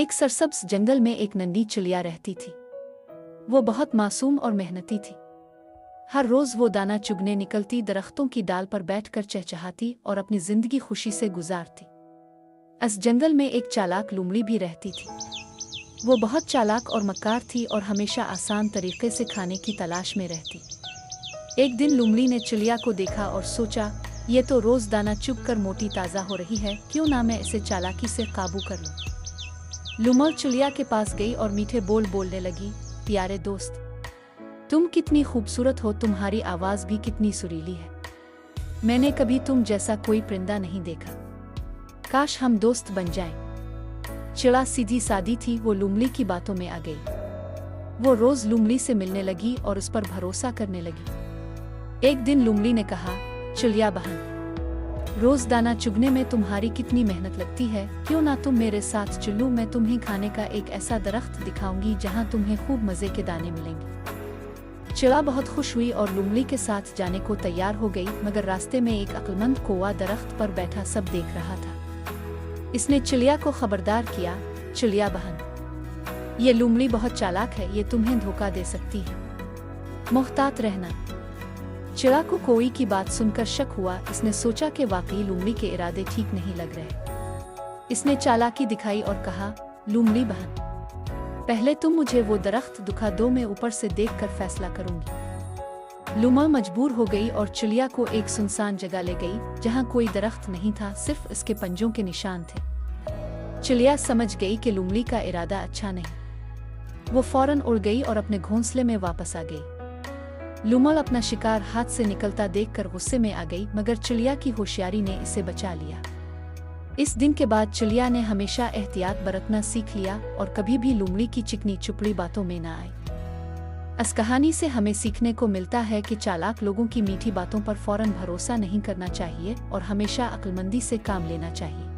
एक सरसब्ज जंगल में एक नन्ही चिड़िया रहती थी। वो बहुत मासूम और मेहनती थी। हर रोज वो दाना चुगने निकलती, दरख्तों की डाल पर बैठकर चहचहाती और अपनी जिंदगी खुशी से गुजारती। इस जंगल में एक चालाक लोमड़ी भी रहती थी। वो बहुत चालाक और मक्कार थी और हमेशा आसान तरीके से खाने की तलाश में रहती। एक दिन लोमड़ी ने चिड़िया को देखा और सोचा, ये तो रोज दाना चुग कर मोटी ताज़ा हो रही है, क्यों ना मैं इसे चालाकी से काबू कर लूं। लोमड़ी चिड़िया के पास गई और मीठे बोल बोलने लगी, प्यारे दोस्त, तुम कितनी खूबसूरत हो, तुम्हारी आवाज़ भी कितनी सुरीली है। मैंने कभी तुम जैसा कोई परिंदा नहीं देखा। काश हम दोस्त बन जाएं। चिड़ा सीधी सादी थी, वो लोमड़ी की बातों में आ गई। वो रोज लोमड़ी से मिलने लगी और उस पर भरोसा करने लगी। एक दिन लोमड़ी ने कहा, चिड़िया बहन, रोज दाना चुगने में तुम्हारी कितनी मेहनत लगती है, क्यों ना तुम मेरे साथ चलो। मैं तुम्हें खाने का एक ऐसा दरख्त दिखाऊंगी जहां तुम्हें खूब मजे के दाने मिलेंगे। चिड़ा बहुत खुश हुई और लोमड़ी के साथ जाने को तैयार हो गई, मगर रास्ते में एक अक्लमंद कौवा दरख्त पर बैठा सब देख रहा था। इसने चिड़िया को खबरदार किया, चिड़िया बहन, ये लोमड़ी बहुत चालाक है, ये तुम्हें धोखा दे सकती है, मुहतात रहना। चिड़ा को कौवे की बात सुनकर शक हुआ। इसने सोचा कि वाकई लोमड़ी के इरादे ठीक नहीं लग रहे। इसने चालाकी दिखाई और कहा, लोमड़ी बहन, पहले तुम मुझे वो दरख्त दिखा दो, मैं ऊपर से देखकर फैसला करूंगी। लोमड़ी मजबूर हो गई और चिड़िया को एक सुनसान जगह ले गई जहां कोई दरख्त नहीं था, सिर्फ इसके पंजों के निशान थे। चिड़िया समझ गई कि लोमड़ी का इरादा अच्छा नहीं। वो फौरन उड़ गई और अपने घोंसले में वापस आ गई। लोमड़ी अपना शिकार हाथ से निकलता देखकर गुस्से में आ गई, मगर चिड़िया की होशियारी ने इसे बचा लिया। इस दिन के बाद चिड़िया ने हमेशा एहतियात बरतना सीख लिया और कभी भी लोमड़ी की चिकनी चुपड़ी बातों में न आई। इस कहानी से हमें सीखने को मिलता है कि चालाक लोगों की मीठी बातों पर फौरन भरोसा नहीं करना चाहिए और हमेशा अक्लमंदी से काम लेना चाहिए।